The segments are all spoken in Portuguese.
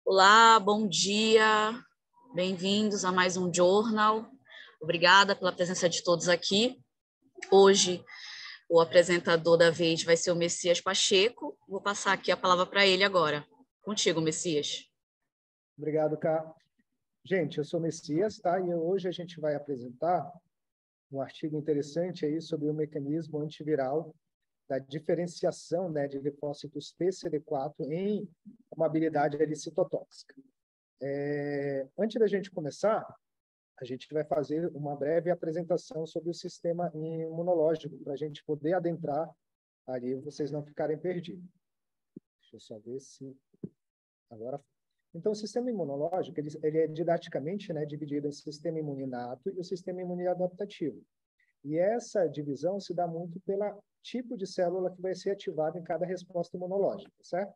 Olá, bom dia, bem-vindos a mais um Journal. Obrigada pela presença de todos aqui. Hoje, o apresentador da vez vai ser o Messias Pacheco. Vou passar aqui a palavra para ele agora. Contigo, Messias. Obrigado, Cá. Gente, eu sou Messias, tá? E hoje a gente vai apresentar um artigo interessante aí sobre o mecanismo antiviral da diferenciação, né, de linfócitos TCD4 em uma habilidade citotóxica. Antes da gente começar, a gente vai fazer uma breve apresentação sobre o sistema imunológico, para a gente poder adentrar ali e vocês não ficarem perdidos. Deixa eu só ver se... Agora... Então, o sistema imunológico, ele é didaticamente, né, dividido em sistema imune inato e o sistema imune adaptativo. E essa divisão se dá muito pelo tipo de célula que vai ser ativada em cada resposta imunológica, certo?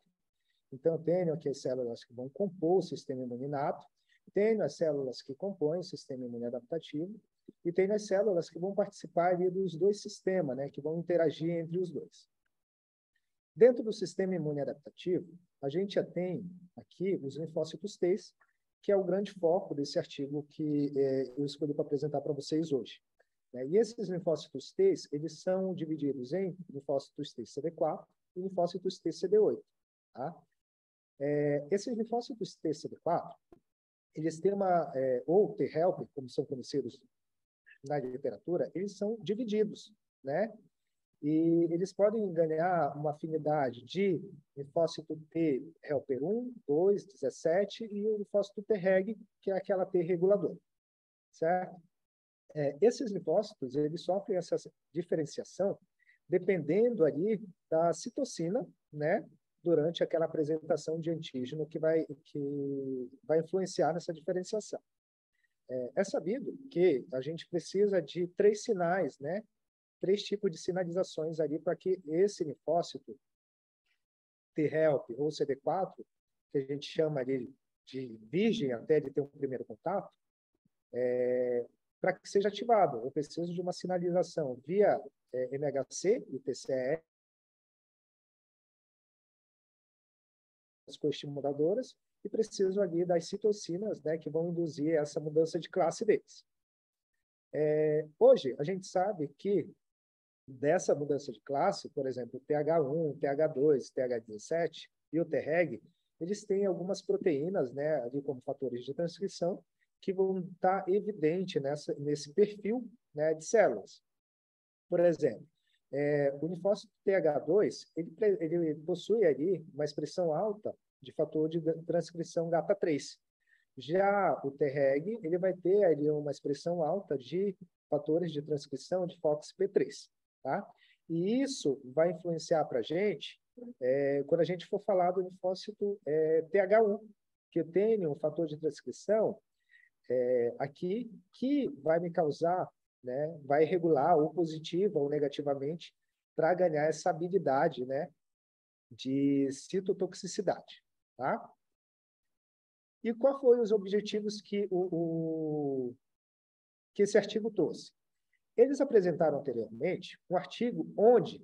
Então, eu tenho aqui as células que vão compor o sistema imune inato, tenho as células que compõem o sistema imune adaptativo e tenho as células que vão participar ali dos dois sistemas, né, que vão interagir entre os dois. Dentro do sistema imune adaptativo, a gente já tem aqui os linfócitos T, que é o grande foco desse artigo que eu escolhi para apresentar para vocês hoje. E esses linfócitos T, eles são divididos em linfócitos T CD4 e linfócitos T CD8. Tá? Esses linfócitos T CD4, eles têm ou T-helper, como são conhecidos na literatura, eles são divididos, né? E eles podem ganhar uma afinidade de linfócito T helper 1, 2, 17 e o linfócito T reg, que é aquela T reguladora, certo? Esses linfócitos, eles sofrem essa diferenciação dependendo ali da citocina, né, durante aquela apresentação de antígeno que vai influenciar nessa diferenciação. É sabido que a gente precisa de 3 sinais, né, 3 tipos de sinalizações ali para que esse linfócito T-help ou CD4, que a gente chama ali de virgem até de ter um primeiro contato, para que seja ativado. Eu preciso de uma sinalização via MHC e TCE, as coestimuladoras, e preciso ali das citocinas, né, que vão induzir essa mudança de classe deles. Hoje, a gente sabe que dessa mudança de classe, por exemplo, o TH1, TH2, TH17 e o Treg, eles têm algumas proteínas, né, ali como fatores de transcrição, que vão estar evidente nesse perfil, né, de células. Por exemplo, o linfócito TH2, ele possui ali uma expressão alta de fator de transcrição GATA3. Já o Treg, ele vai ter ali uma expressão alta de fatores de transcrição de FOXP3. Tá? E isso vai influenciar para a gente quando a gente for falar do linfócito TH1, que tem um fator de transcrição aqui que vai me causar, né, vai regular ou positiva ou negativamente para ganhar essa habilidade, né, de citotoxicidade. Tá? E qual foram os objetivos que que esse artigo trouxe? Eles apresentaram anteriormente um artigo onde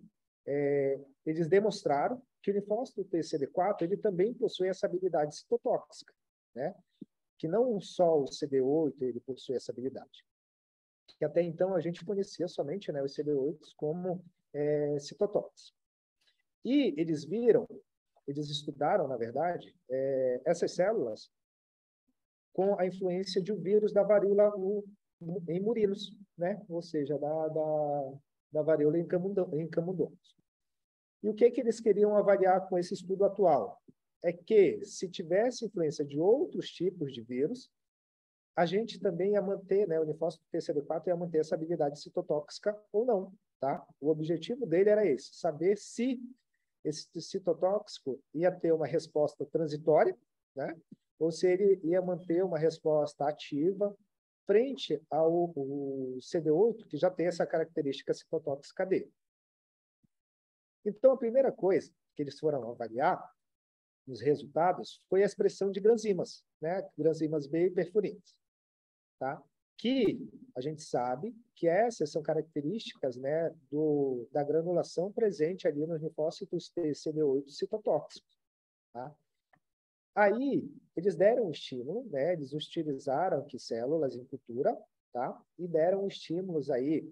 eles demonstraram que o linfócito TCD4 ele também possui essa habilidade citotóxica, né? Que não só o CD8 ele possui essa habilidade. Que até então a gente conhecia somente, né, os CD8 como citotóxicos. E eles estudaram, na verdade, essas células com a influência de um vírus da varíola em murinos, né? Ou seja, da varíola em camundongos. E o que eles queriam avaliar com esse estudo atual? É que, se tivesse influência de outros tipos de vírus, a gente também ia manter, né, o linfócito TCD4 ia manter essa habilidade citotóxica ou não, tá? O objetivo dele era esse, saber se esse citotóxico ia ter uma resposta transitória, né? Ou se ele ia manter uma resposta ativa frente ao CD8, que já tem essa característica citotóxica dele. Então, a primeira coisa que eles foram avaliar nos resultados foi a expressão de granzimas, né? Granzimas B e perfurins, tá? Que a gente sabe que essas são características, né, da granulação presente ali nos linfócitos TCD8 citotóxicos, tá? Aí, eles deram um estímulo, né? Eles utilizaram aqui células em cultura, tá? E deram estímulos aí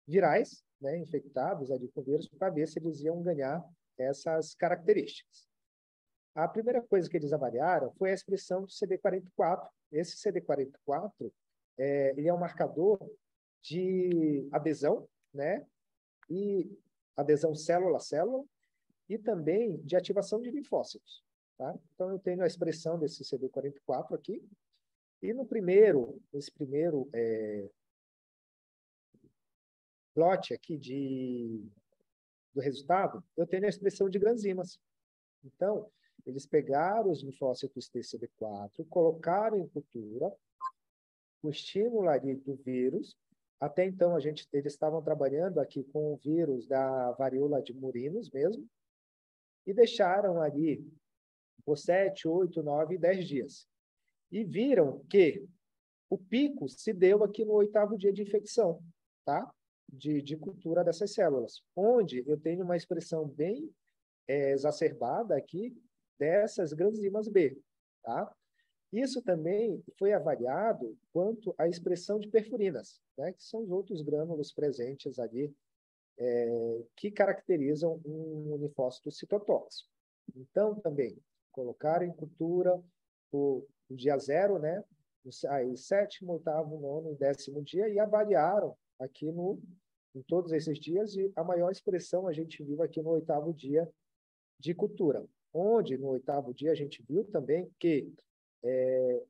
virais, né? Infectados ali com vírus, para ver se eles iam ganhar essas características. A primeira coisa que eles avaliaram foi a expressão do CD44. Esse CD44, ele é um marcador de adesão, né? E adesão célula a célula, e também de ativação de linfócitos. Tá? Então, eu tenho a expressão desse CD44 aqui, e nesse primeiro plot aqui do resultado, eu tenho a expressão de granzimas. Então, eles pegaram os linfócitos TCD4, colocaram em cultura, o estímulo ali do vírus. Até então, eles estavam trabalhando aqui com o vírus da varíola de murinos mesmo, e deixaram ali por 7, 8, 9, 10 dias. E viram que o pico se deu aqui no 8º dia de infecção, tá? De cultura dessas células, onde eu tenho uma expressão bem exacerbada aqui dessas granzimas B, tá? Isso também foi avaliado quanto à expressão de perfurinas, né? Que são os outros grânulos presentes ali que caracterizam um linfócito citotóxico. Então, também, colocaram em cultura o dia 0, né? Aí, 7º, 8º, 9º e 10º dia, e avaliaram aqui em todos esses dias, e a maior expressão a gente viu aqui no 8º dia de cultura, onde no 8º dia a gente viu também que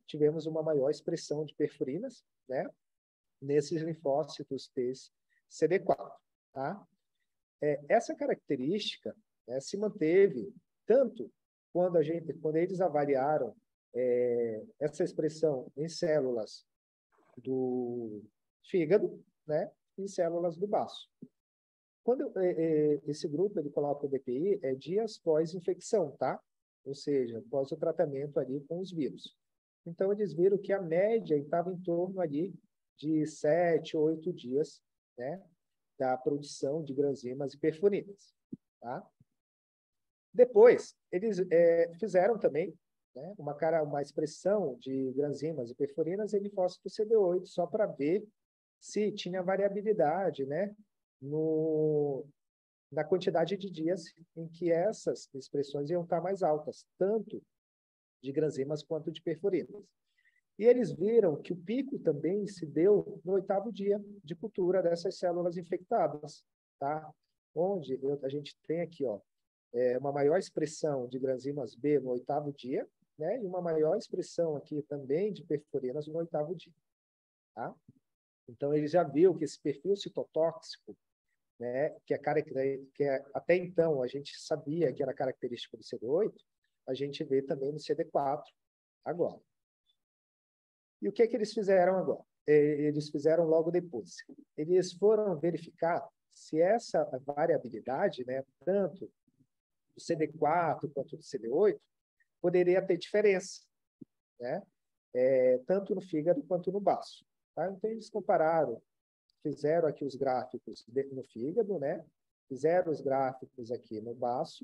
tivemos uma maior expressão de perfurinas, né? Nesses linfócitos CD4, tá? Essa característica, né, se manteve tanto quando eles avaliaram essa expressão em células do fígado, né, e células do baço. Quando esse grupo ele coloca o DPI, é dias pós-infecção, tá? Ou seja, pós o tratamento ali com os vírus. Então, eles viram que a média estava em torno ali de 7, 8 dias, né, da produção de granzimas e perfurinas, tá? Depois, eles fizeram também, né, uma expressão de granzimas e perfurinas em linfócito CD8, só para ver se tinha variabilidade, né, na quantidade de dias em que essas expressões iam estar mais altas, tanto de granzimas quanto de perfurinas. E eles viram que o pico também se deu no 8º dia de cultura dessas células infectadas, tá? Onde a gente tem aqui, ó, uma maior expressão de granzimas B no 8º dia, né? E uma maior expressão aqui também de perfurinas no 8º dia, tá? Então, ele já viu que esse perfil citotóxico, né, que até então a gente sabia que era característico do CD8, a gente vê também no CD4 agora. E o que eles fizeram agora? Eles fizeram logo depois. Eles foram verificar se essa variabilidade, né, tanto do CD4 quanto do CD8, poderia ter diferença, né, tanto no fígado quanto no baço. Tá? Então, eles compararam, fizeram aqui os gráficos no fígado, né, fizeram os gráficos aqui no baço,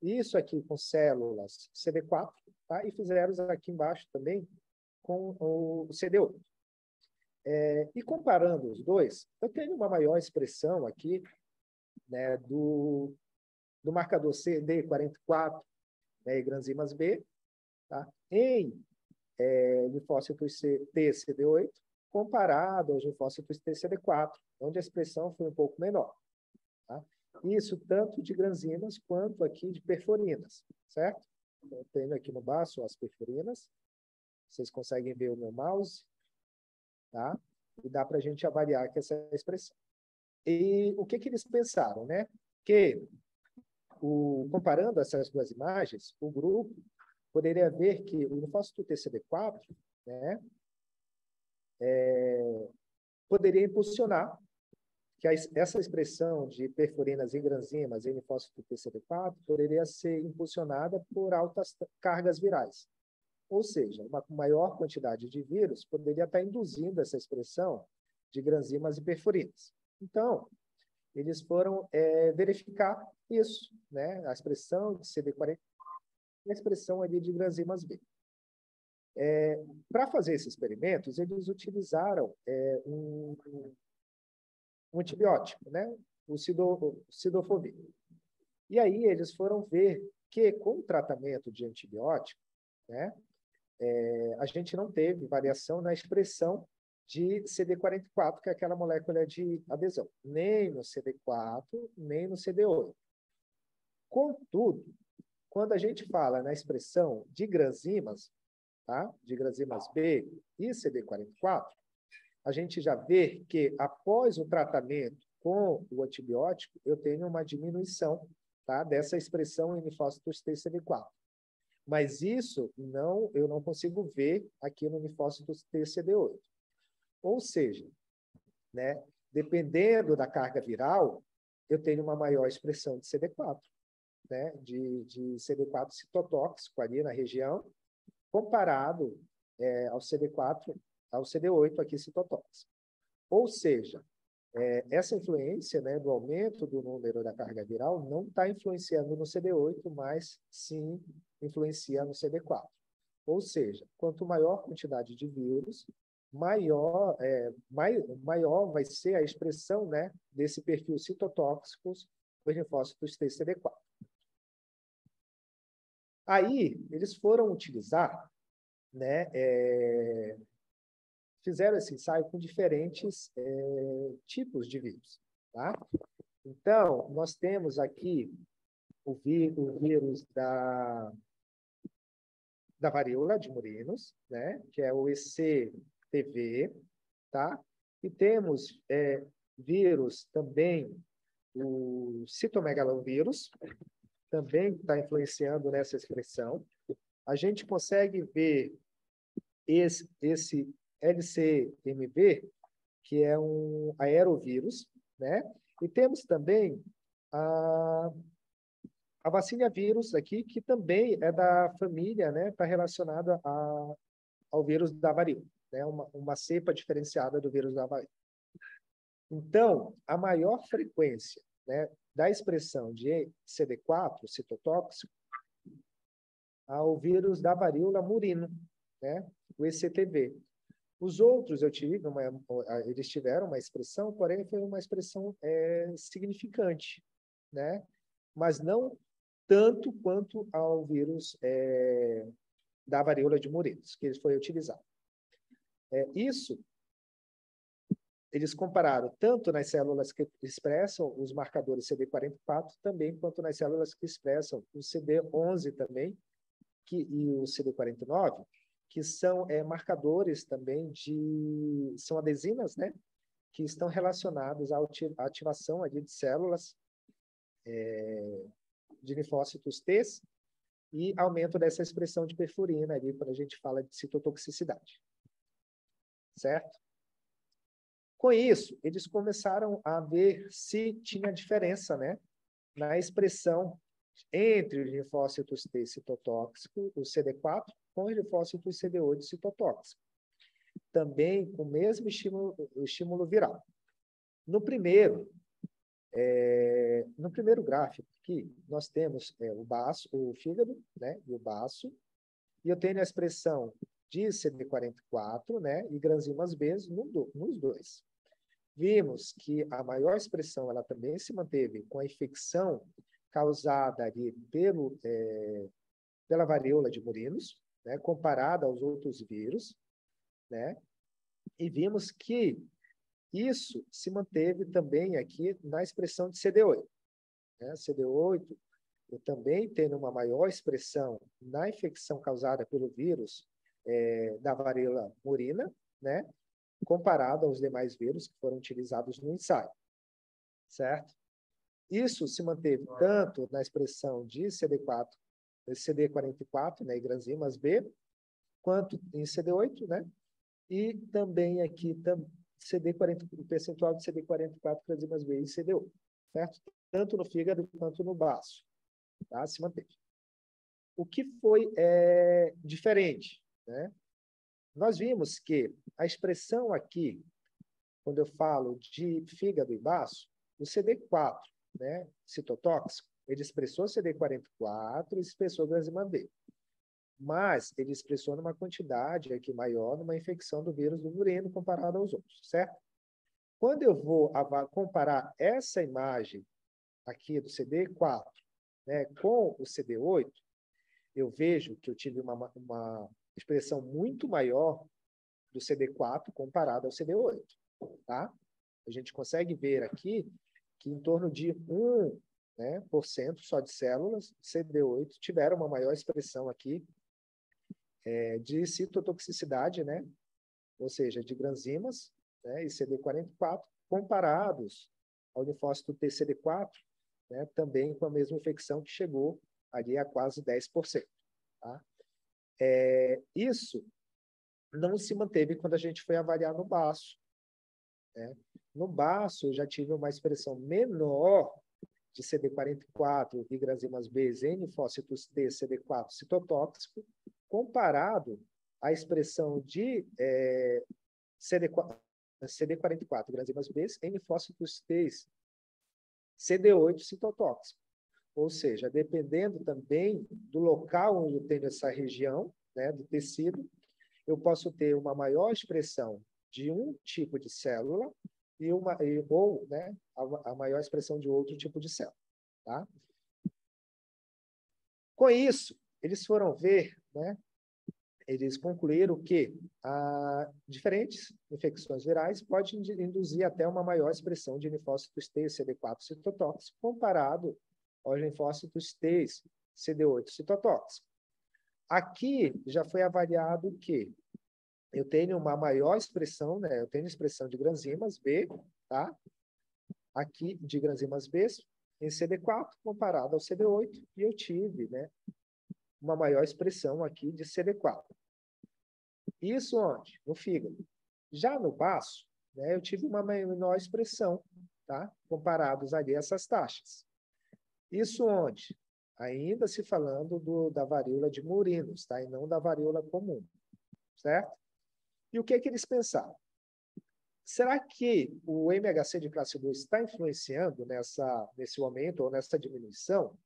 isso aqui com células CD4, tá? E fizeram aqui embaixo também com o CD8. E comparando os dois, eu tenho uma maior expressão aqui, né, do marcador CD44, né, e granzimas B, tá? Em linfócitos T CD8, comparado aos linfócitos T CD4, onde a expressão foi um pouco menor. Tá? Isso tanto de granzimas quanto aqui de perfurinas, certo? Então, eu tenho aqui no baço as perfurinas, vocês conseguem ver o meu mouse, tá? E dá para a gente avaliar aqui essa expressão. E o que eles pensaram, né? Que, comparando essas duas imagens, o grupo poderia ver que o linfócito TCD4, né, poderia impulsionar que essa expressão de perfurinas em granzimas em linfócito TCD4 poderia ser impulsionada por altas cargas virais. Ou seja, uma maior quantidade de vírus poderia estar induzindo essa expressão de granzimas e perfurinas. Então, eles foram verificar isso, né? A expressão de CD40 e a expressão ali de granzimas B. Para fazer esses experimentos, eles utilizaram um antibiótico, né? O cidofovir. E aí eles foram ver que, com o tratamento de antibiótico, né, a gente não teve variação na expressão de CD44, que é aquela molécula de adesão, nem no CD4, nem no CD8. Contudo, quando a gente fala na expressão de granzimas, tá? De granzimas B e CD44, a gente já vê que, após o tratamento com o antibiótico, eu tenho uma diminuição, tá, dessa expressão em linfócitos TCD4. Mas isso eu não consigo ver aqui no linfócitos TCD8. Ou seja, né, dependendo da carga viral, eu tenho uma maior expressão de CD4, né, de CD4 citotóxico ali na região, comparado ao CD4, ao CD8 aqui citotóxico. Ou seja, essa influência, né, do aumento do número da carga viral não está influenciando no CD8, mas sim influencia no CD4. Ou seja, quanto maior a quantidade de vírus, maior vai ser a expressão, né, desse perfil citotóxico dos linfócitos TCD4. Aí, eles foram utilizar, né, fizeram esse ensaio com diferentes tipos de vírus, tá? Então, nós temos aqui o vírus da varíola de murinos, né, que é o ECTV, tá? E temos vírus também, o citomegalovírus, também está influenciando nessa expressão. A gente consegue ver esse LCMV, que é um aerovírus, né? E temos também a vacina vírus aqui, que também é da família, né? Está relacionada ao vírus da varíola, né? Uma cepa diferenciada do vírus da varíola. Então, a maior frequência, né, da expressão de CD4, citotóxico, ao vírus da varíola murino, né, o ECTV. Os outros eles tiveram uma expressão, porém foi uma expressão significante, né, mas não tanto quanto ao vírus da varíola de murinos, que foi utilizado. Isso eles compararam tanto nas células que expressam os marcadores CD44 também, quanto nas células que expressam o CD11 também, e o CD49, que são marcadores também são adesinas, né, que estão relacionados à ativação ali de células de linfócitos T e aumento dessa expressão de perfurina ali, quando a gente fala de citotoxicidade. Certo? Com isso, eles começaram a ver se tinha diferença, né, na expressão entre os linfócitos T citotóxico, o CD4, com os linfócitos CD8 citotóxico. Também com o mesmo estímulo viral. No primeiro gráfico aqui, nós temos o fígado, né, e o baço, e eu tenho a expressão de CD44, né, e granzimas B nos dois. Vimos que a maior expressão ela também se manteve com a infecção causada ali pela varíola de murinos, né, comparada aos outros vírus, né, e vimos que isso se manteve também aqui na expressão de CD8. Né? CD8 eu também tenho uma maior expressão na infecção causada pelo vírus da varíola murina, né, comparado aos demais vírus que foram utilizados no ensaio, certo? Isso se manteve tanto na expressão de CD44, né, e granzimas B, quanto em CD8, né? E também aqui o percentual de CD44, granzimas B e CD8, certo? Tanto no fígado quanto no baço, tá? Se manteve. O que foi diferente, né? Nós vimos que a expressão aqui, quando eu falo de fígado e baço, o CD4, né, citotóxico, ele expressou CD44 e expressou granzima B. Mas ele expressou numa quantidade aqui maior numa infecção do vírus do murino comparado aos outros, certo? Quando eu vou comparar essa imagem aqui do CD4, né, com o CD8, eu vejo que eu tive uma expressão muito maior do CD4 comparado ao CD8, tá? A gente consegue ver aqui que em torno de 1%, né, só de células CD8 tiveram uma maior expressão aqui de citotoxicidade, né? Ou seja, de granzimas, né, e CD44, comparados ao linfócito TCD4, né, também com a mesma infecção que chegou ali a quase 10%. Tá? Isso não se manteve quando a gente foi avaliar no baço. Né? No baço, eu já tive uma expressão menor de CD44 e granzimas B, N-fócitos T, CD4 citotóxico, comparado à expressão de CD44, granzimas B, N-fócitos T, CD8 citotóxico. Ou seja, dependendo também do local onde eu tenho essa região, né, do tecido, eu posso ter uma maior expressão de um tipo de célula ou né, a maior expressão de outro tipo de célula. Tá? Com isso, eles foram ver, né, eles concluíram que diferentes infecções virais podem induzir até uma maior expressão de linfócitos T, CD4 citotóxico, comparado aos linfócitos T, CD8 citotóxico. Aqui já foi avaliado que eu tenho uma maior expressão, né? Eu tenho expressão de granzimas B, tá? Aqui de granzimas B em CD4 comparado ao CD8 e eu tive, né, uma maior expressão aqui de CD4. Isso onde? No fígado. Já no baço, né, eu tive uma menor expressão, tá? Comparados ali a essas taxas. Isso onde? Ainda se falando da varíola de murinos, tá? E não da varíola comum, certo? E o que eles pensaram? Será que o MHC de classe 2 está influenciando nesse aumento ou nessa diminuição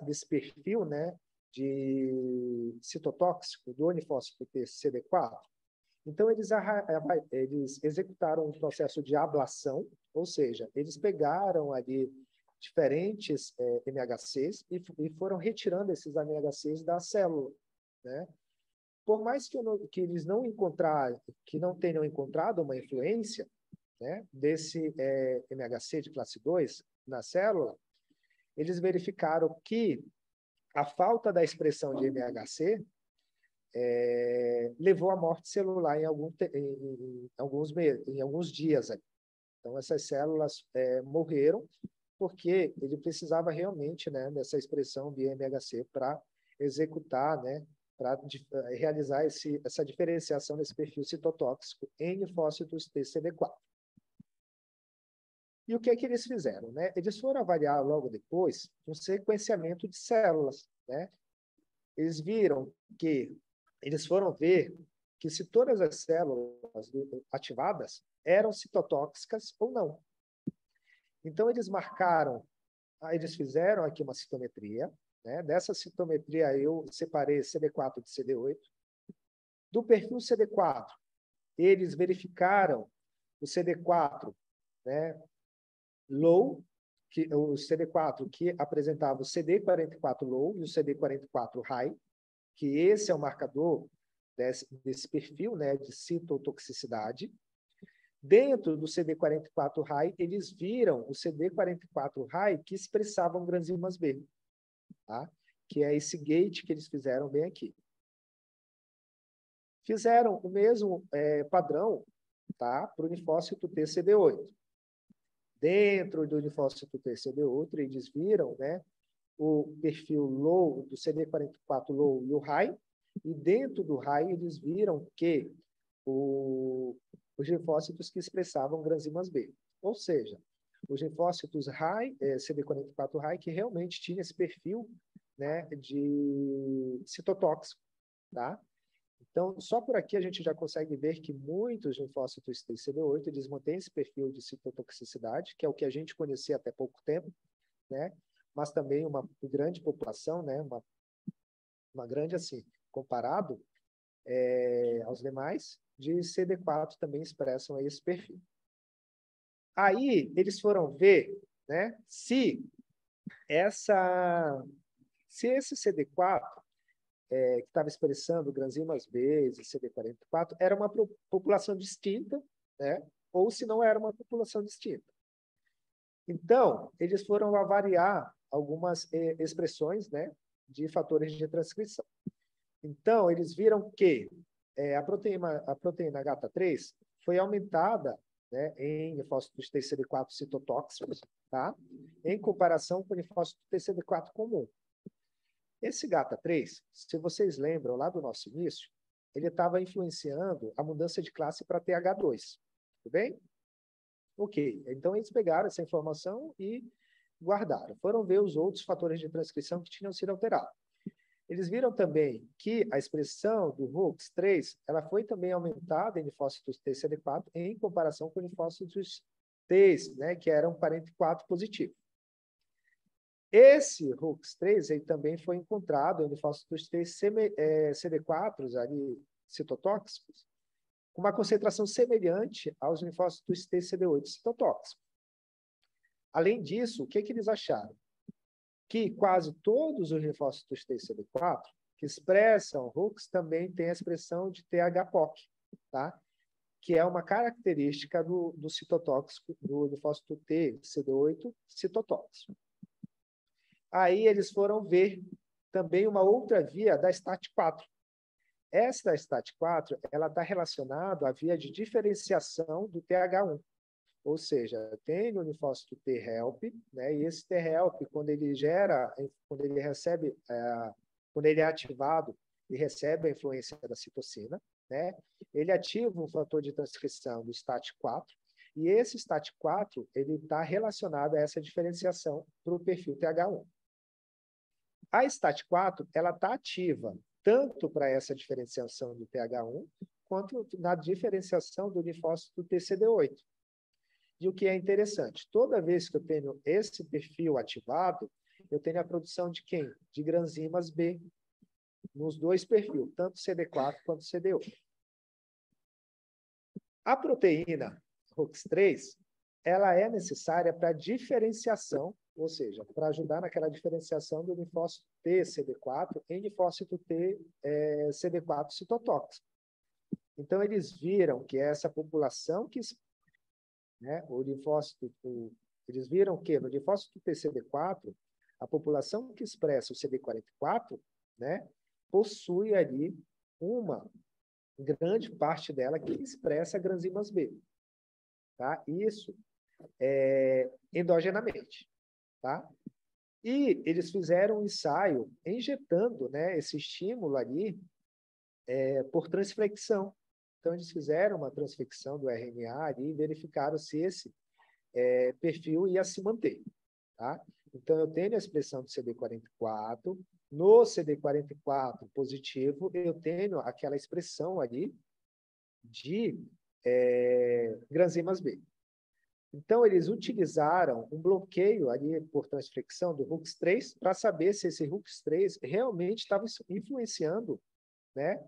desse perfil, né, de citotóxico do unifósforo CD4? Então, eles executaram um processo de ablação, ou seja, eles pegaram ali diferentes MHCs e foram retirando esses MHCs da célula, né? Por mais que eles não tenham encontrado uma influência, né, desse MHC de classe 2 na célula, eles verificaram que a falta da expressão de MHC levou à morte celular em alguns dias. Então, essas células morreram porque ele precisava realmente, né, dessa expressão de MHC para executar, né, para realizar essa diferenciação desse perfil citotóxico em linfócitos TCD4. E o que eles fizeram? Né? Eles foram avaliar logo depois um sequenciamento de células. Né? Eles foram ver que se todas as células ativadas eram citotóxicas ou não. Então, eles fizeram aqui uma citometria. Né? Dessa citometria, eu separei CD4 de CD8. Do perfil CD4, eles verificaram o CD4, né, low, o CD4 que apresentava o CD44 low e o CD44 high, que esse é o marcador desse perfil, né, de citotoxicidade. Dentro do CD44 high, eles viram o CD44 high que expressavam granzimas B. Tá? Que é esse gate que eles fizeram bem aqui. Fizeram o mesmo padrão, tá, para o linfócito TCD8. Dentro do linfócito TCD8, eles viram, né, o perfil low do CD44 low e o high, e dentro do high eles viram que os linfócitos que expressavam granzimas B. Ou seja, os linfócitos high, CD44 high, que realmente tinha esse perfil, né, de citotóxico, tá? Então, só por aqui a gente já consegue ver que muitos linfócitos TCD8 eles mantêm esse perfil de citotoxicidade, que é o que a gente conhecia até pouco tempo, né? Mas também uma grande população, né? Uma grande, assim, comparado aos demais, de CD4 também expressam esse perfil. Aí, eles foram ver, né, se esse CD4, que estava expressando granzimas B e CD44, era uma população distinta, né, ou se não era uma população distinta. Então, eles foram avaliar algumas expressões, né, de fatores de transcrição. Então, eles viram que a proteína GATA3 foi aumentada, né, em linfócitos TCD4 citotóxicos, tá? Em comparação com o linfócito TCD4 comum. Esse GATA3, se vocês lembram lá do nosso início, ele estava influenciando a mudança de classe para TH2. Tudo bem? Ok. Então, eles pegaram essa informação e guardaram. Foram ver os outros fatores de transcrição que tinham sido alterados. Eles viram também que a expressão do RUX3 ela foi também aumentada em linfócitos TCD4 em comparação com linfócitos T, né, que eram parente 4 positivo. Esse RUX3 ele também foi encontrado em linfócitos T CD4 ali, citotóxicos, com uma concentração semelhante aos linfócitos TCD8 citotóxicos. Além disso, o que eles acharam? Que quase todos os linfócitos TCD4 que expressam RUX também têm a expressão de THPOC, tá? Que é uma característica do citotóxico, do linfócito T, CD8 citotóxico. Aí eles foram ver também uma outra via da STAT4. Esta STAT4 ela está relacionada à via de diferenciação do TH1. Ou seja, tem o linfócito T-help, né? E esse T-help, quando ele recebe, quando ele é ativado e recebe a influência da citocina, né? Ele ativa um fator de transcrição do STAT4, e esse STAT4 ele está relacionado a essa diferenciação para o perfil TH1. A STAT4 ela está ativa tanto para essa diferenciação do TH1 quanto na diferenciação do linfócito TCD8. E o que é interessante, toda vez que eu tenho esse perfil ativado, eu tenho a produção de quem? De granzimas B, nos dois perfis, tanto CD4 quanto CD8. A proteína RUX3, ela é necessária para diferenciação, ou seja, para ajudar naquela diferenciação do linfócito T CD4 em linfócito T CD4 citotóxico. Então, eles viram que essa população que né, eles viram que no linfócito TCD4, a população que expressa o CD44, né, possui ali uma grande parte dela que expressa granzimas B. Tá? Isso endogenamente. Tá? E eles fizeram um ensaio injetando, né, esse estímulo ali por transflexão. Então, eles fizeram uma transflexão do RNA ali e verificaram se esse perfil ia se manter. Tá? Então, eu tenho a expressão do CD44. No CD44 positivo, eu tenho aquela expressão ali de granzimas B. Então, eles utilizaram um bloqueio ali por transflexão do RUX3 para saber se esse RUX3 realmente estava influenciando, né,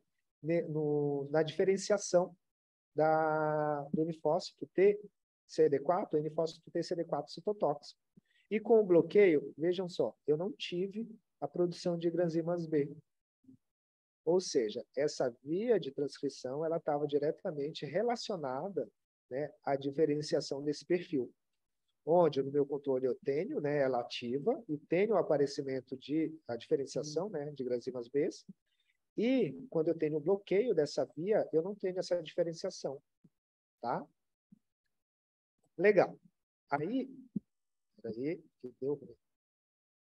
na diferenciação do linfócito T-CD4 e linfócito T-CD4 citotóxico. E com o bloqueio, vejam só, eu não tive a produção de granzimas B. Ou seja, essa via de transcrição ela estava diretamente relacionada, né, à diferenciação desse perfil. Onde no meu controle eu tenho, né, ela ativa e tenho o aparecimento a diferenciação, né, de granzimas B. E quando eu tenho o bloqueio dessa via, eu não tenho essa diferenciação. Tá? Legal. Aí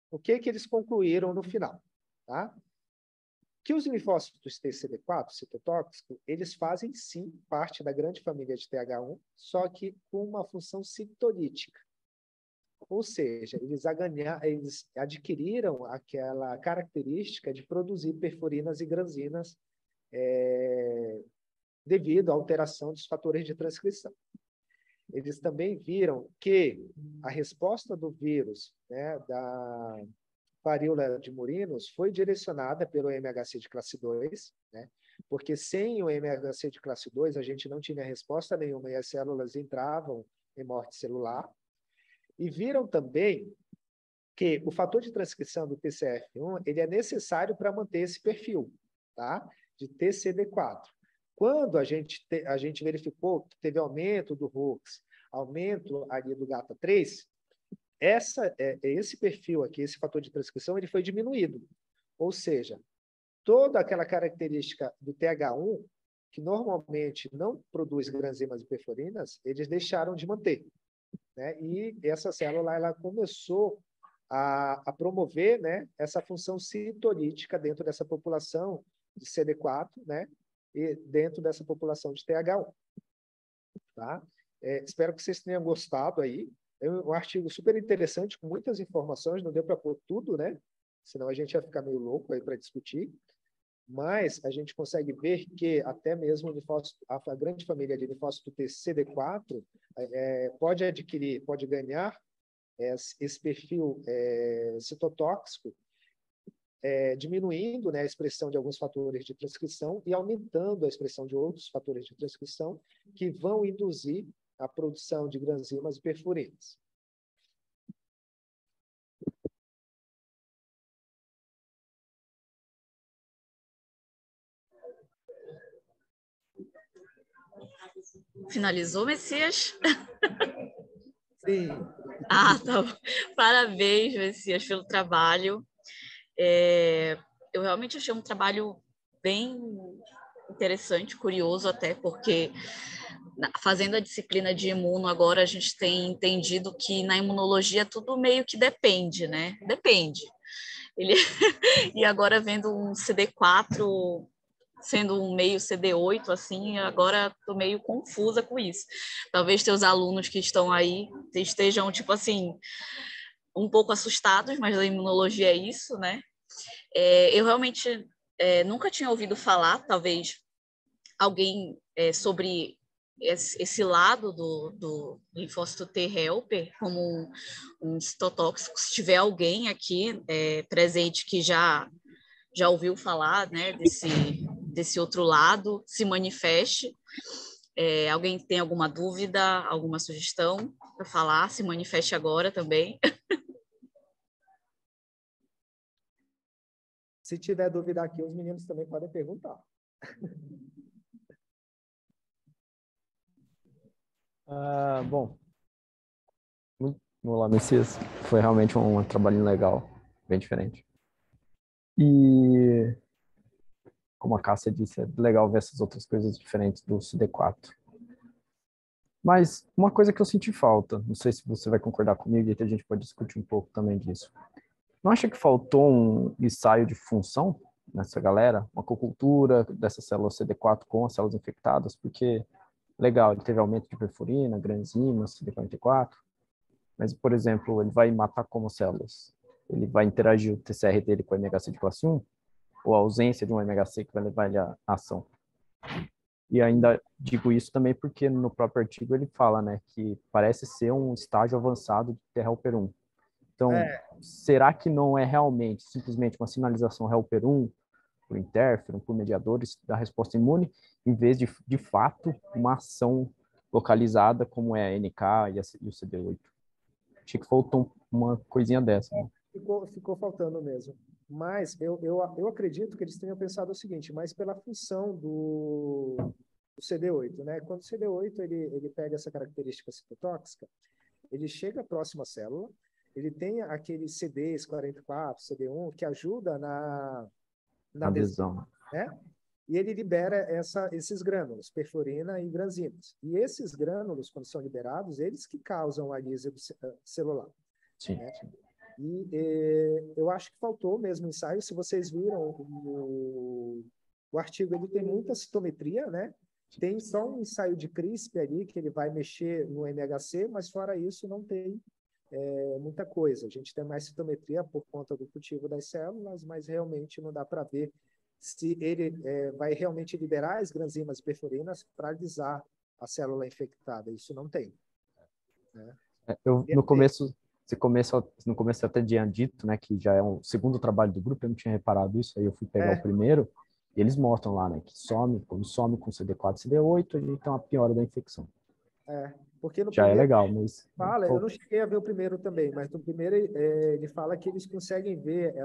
o que eles concluíram no final? Tá? Que os linfócitos TCD4, citotóxico, eles fazem sim parte da grande família de TH1, só que com uma função citolítica. Ou seja, eles adquiriram aquela característica de produzir perforinas e granzinas devido à alteração dos fatores de transcrição. Eles também viram que a resposta do vírus, né, da varíola de murinos foi direcionada pelo MHC de classe 2, né, porque sem o MHC de classe 2 a gente não tinha resposta nenhuma e as células entravam em morte celular. E viram também que o fator de transcrição do TCF1 ele é necessário para manter esse perfil, tá, de TCD4. Quando a gente verificou que teve aumento do RUX, aumento ali do GATA3, esse perfil aqui, esse fator de transcrição, ele foi diminuído. Ou seja, toda aquela característica do TH1, que normalmente não produz granzimas e perforinas, eles deixaram de manter, né? E essa célula ela começou a promover, né, essa função citolítica dentro dessa população de CD4, né, e dentro dessa população de TH1. Tá? Espero que vocês tenham gostado aí. É um artigo super interessante, com muitas informações, não deu para pôr tudo, né? Senão a gente ia ficar meio louco aí para discutir. Mas a gente consegue ver que até mesmo a grande família de linfócito T CD4 pode ganhar esse perfil citotóxico, diminuindo, né, a expressão de alguns fatores de transcrição e aumentando a expressão de outros fatores de transcrição que vão induzir a produção de granzimas e perfurinas. Finalizou, Messias? Sim. Ah, tá bom. Parabéns, Messias, pelo trabalho. Eu realmente achei um trabalho bem interessante, curioso até, porque fazendo a disciplina de imuno agora a gente tem entendido que na imunologia tudo meio que depende, né? Depende. E agora vendo um CD4 sendo um meio CD8, assim, agora estou meio confusa com isso. Talvez teus alunos que estão aí estejam, tipo assim, um pouco assustados, mas a imunologia é isso, né? Eu realmente nunca tinha ouvido falar, talvez, alguém sobre esse lado do linfócito T helper como um citotóxico. Se tiver alguém aqui presente que já ouviu falar, né, desse outro lado, se manifeste. Alguém tem alguma dúvida, alguma sugestão para falar, se manifeste agora também. Se tiver dúvida aqui, os meninos também podem perguntar. Bom, vamos lá, Messias. Foi realmente um trabalho legal, bem diferente. E, como a Cássia disse, é legal ver essas outras coisas diferentes do CD4. Mas uma coisa que eu senti falta, não sei se você vai concordar comigo, e a gente pode discutir um pouco também disso. Não acha que faltou um ensaio de função nessa galera? Uma cocultura dessa célula CD4 com as células infectadas? Porque, legal, ele teve aumento de perfurina, granzima, CD44, mas, por exemplo, ele vai matar como células? Ele vai interagir o TCR dele com o MHC de classe 1? Ou a ausência de um MHC que vai levar ele à ação? E ainda digo isso também porque no próprio artigo ele fala, né, que parece ser um estágio avançado de T-helper 1. Então, será que não é realmente simplesmente uma sinalização helper 1 por interferon, por mediadores da resposta imune, em vez de fato, uma ação localizada como é a NK e o CD8? Achei que faltou uma coisinha dessa. Né? Ficou faltando mesmo. Mas eu acredito que eles tenham pensado o seguinte, mas pela função do CD8, né? Quando o CD8 ele pega essa característica citotóxica, ele chega próximo à célula, ele tem aqueles CDs 44, CD1, que ajuda na adesão, né? E ele libera esses grânulos, perfurina e granzimas. E esses grânulos, quando são liberados, eles que causam a lise celular. Sim. Né? E eu acho que faltou mesmo ensaio. Se vocês viram o artigo, ele tem muita citometria, né? Tem só um ensaio de CRISP ali, que ele vai mexer no MHC, mas fora isso não tem muita coisa. A gente tem mais citometria por conta do cultivo das células, mas realmente não dá para ver se ele vai realmente liberar as granzimas perfurinas para alisar a célula infectada. Isso não tem. Né? No começo eu até tinha dito, né, que já é o segundo trabalho do grupo, eu não tinha reparado isso, aí eu fui pegar o primeiro, e eles mostram lá, né, que quando some com CD4 e CD8, a gente tem uma piora da infecção. Porque no Já primeiro, é legal, mas... eu não cheguei a ver o primeiro também, mas no primeiro ele fala que eles conseguem ver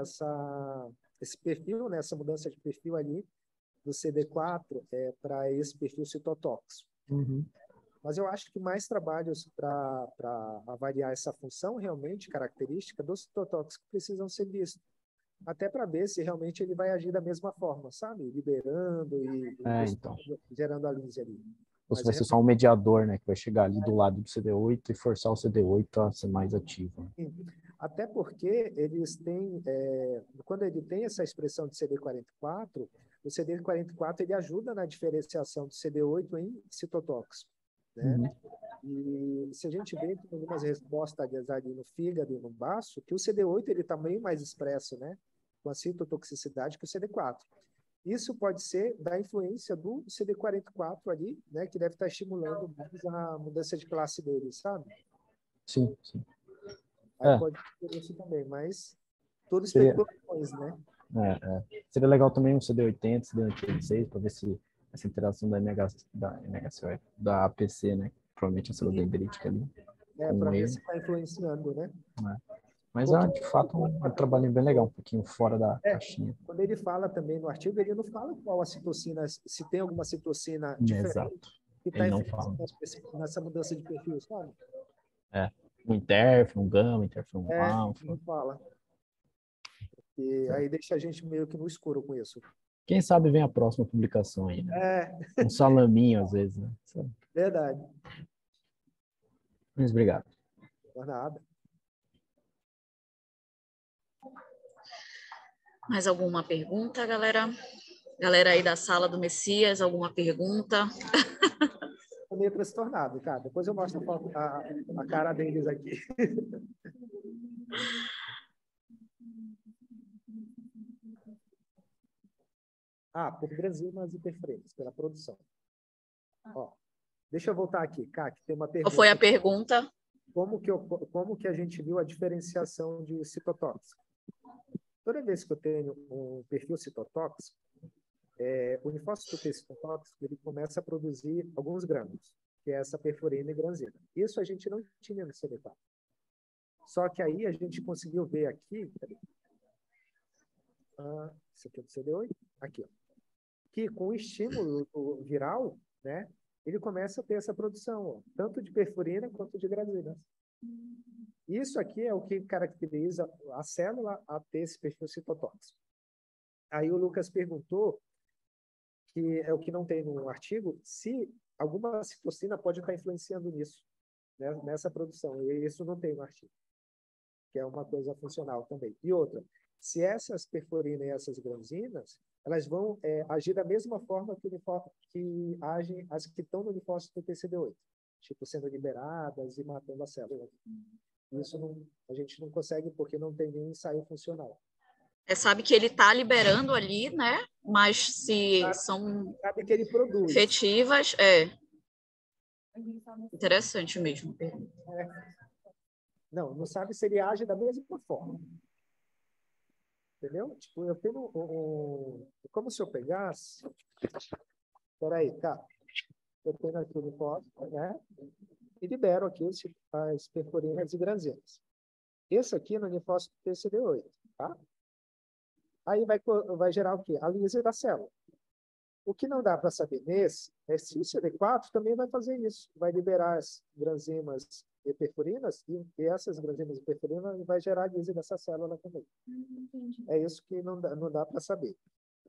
esse perfil, né, essa mudança de perfil ali do CD4 para esse perfil citotóxico. Uhum. Mas eu acho que mais trabalhos para avaliar essa função realmente característica do citotóxico precisam ser vistos. Até para ver se realmente ele vai agir da mesma forma, sabe? Liberando e Então. gerando a lise ali. Ou se vai ser só um mediador, né, que vai chegar ali do lado do CD8 e forçar o CD8 a ser mais ativo. Até porque eles têm, quando ele tem essa expressão de CD44, o CD44 ele ajuda na diferenciação do CD8 em citotóxico. Né? Uhum. E se a gente vê que algumas respostas ali no fígado e no baço, que o CD8 ele está meio mais expresso, né? Com a citotoxicidade que o CD4. Isso pode ser da influência do CD44 ali, né? Que deve estar estimulando mais a mudança de classe dele, sabe? Sim, sim. Aí pode ser isso também, mas tudo Seria... especulações, né? Seria legal também um CD80, CD86, para ver se essa interação da APC, né? Provavelmente a célula dendrítica ali. Para ver se está influenciando, né? Mas de fato, um trabalho bem legal, um pouquinho fora da caixinha. Quando ele fala também no artigo, ele não fala qual a citocina, se tem alguma citocina diferente. Exato. Que está Ele não fala. nessa mudança de perfil, sabe? Um interferon, um gama, interferon alfa. Não fala. E aí deixa a gente meio que no escuro com isso. Quem sabe vem a próxima publicação aí, né? Um salaminho, às vezes, né? Verdade. Mas obrigado. Por nada. Mais alguma pergunta, galera? Galera aí da sala do Messias, alguma pergunta? Tô meio transtornado, cara. Depois eu mostro a cara deles aqui. Por granzimas interferentes, pela produção. Ó, deixa eu voltar aqui, Cá, que tem uma pergunta. Qual foi a pergunta? Como que a gente viu a diferenciação de citotóxico? Toda vez que eu tenho um perfil citotóxico, o linfócito T citotóxico ele começa a produzir alguns grânulos, que é essa perfurina e granzina. Isso a gente não tinha no CD4. Só que aí a gente conseguiu ver aqui, isso aqui é do CD8, aqui, ó, que com o estímulo viral, né, ele começa a ter essa produção, ó, tanto de perfurina quanto de granzina. Isso aqui é o que caracteriza a célula a ter esse perfil citotóxico. Aí o Lucas perguntou, que é o que não tem no artigo, se alguma citocina pode estar influenciando nisso, né, nessa produção. E isso não tem no artigo, que é uma coisa funcional também. E outra, se essas perfurinas e essas granzinas, elas vão agir da mesma forma que agem as que estão no linfócito do TCD8, tipo sendo liberadas e matando a célula. Isso a gente não consegue porque não tem nenhum ensaio funcional. Sabe que ele está liberando ali, né? Mas se são sabe que ele produz. efetivas, interessante mesmo. Não sabe se ele age da mesma forma. Entendeu? Tipo, eu tenho como se eu pegasse... Peraí, tá. Eu tenho aqui o linfócito, né? E libero aqui as perfurinas e granzinas. Esse aqui no linfócito TCD8, tá? Aí vai gerar o quê? A lise da célula. O que não dá para saber nesse é se o CD4 também vai fazer isso. Vai liberar as granzimas e perfurinas e essas granzimas e perfurinas vai gerar a lise dessa célula também. É isso que não dá para saber.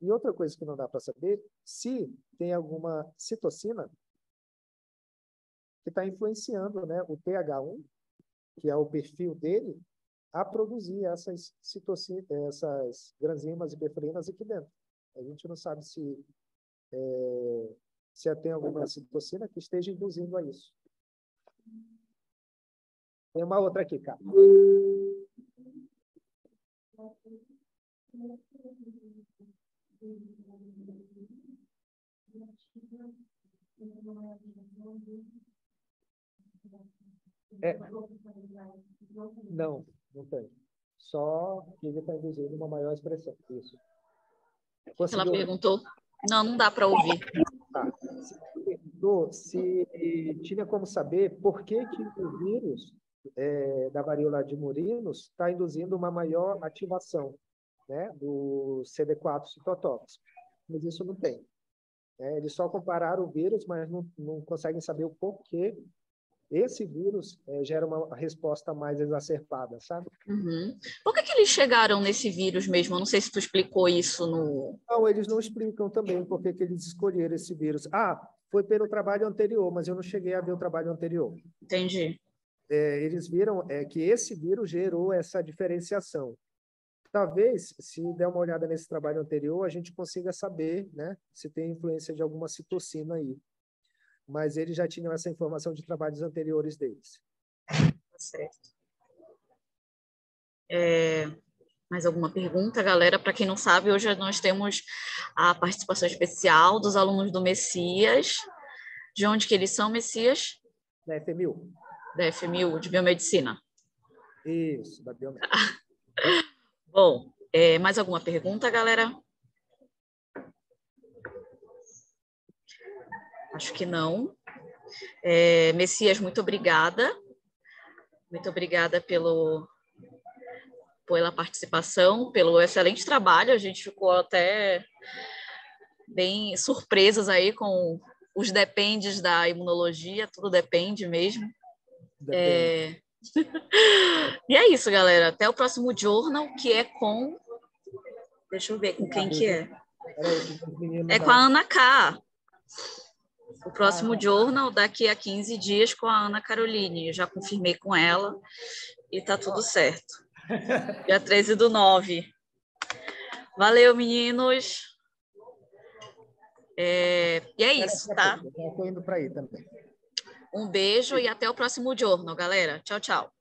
E outra coisa que não dá para saber, se tem alguma citocina que está influenciando, né, o TH1, que é o perfil dele, a produzir essas granzimas e perfurinas aqui dentro. A gente não sabe se tem alguma citocina que esteja induzindo a isso. Tem uma outra aqui, cara. Não, não tem. Só que ele está induzindo uma maior expressão. Isso. Ela perguntou. Não, não dá para ouvir. Tá. Se tinha como saber por que o vírus da varíola de murinos está induzindo uma maior ativação, né, do CD4 citotóxico. Mas isso não tem. Eles só compararam o vírus, mas não conseguem saber o porquê esse vírus gera uma resposta mais exacerbada, sabe? Uhum. Por que eles chegaram nesse vírus mesmo? Eu não sei se tu explicou isso no... Não, eles não explicam também por que eles escolheram esse vírus. Foi pelo trabalho anterior, mas eu não cheguei a ver o trabalho anterior. Entendi. Eles viram que esse vírus gerou essa diferenciação. Talvez, se der uma olhada nesse trabalho anterior, a gente consiga saber, né, se tem influência de alguma citocina aí. Mas eles já tinham essa informação de trabalhos anteriores deles. Tá certo. Mais alguma pergunta, galera? Para quem não sabe, hoje nós temos a participação especial dos alunos do Messias. De onde que eles são, Messias? Da FMU. Da FMU, de Biomedicina. Isso, da Biomedicina. Bom, mais alguma pergunta, galera? Acho que não. Messias, muito obrigada. Muito obrigada pela participação, pelo excelente trabalho. A gente ficou até bem surpresas aí com os dependes da imunologia, tudo depende mesmo. Depende. E é isso, galera. Até o próximo Journal, que é com... Deixa eu ver com quem que é. É com a Ana K. O próximo Journal, daqui a 15 dias, com a Ana Caroline. Eu já confirmei com ela e tá tudo certo. Dia 13/9. Valeu, meninos. E é isso, tá? Eu tô indo para aí também. Um beijo e até o próximo Journal, galera. Tchau, tchau.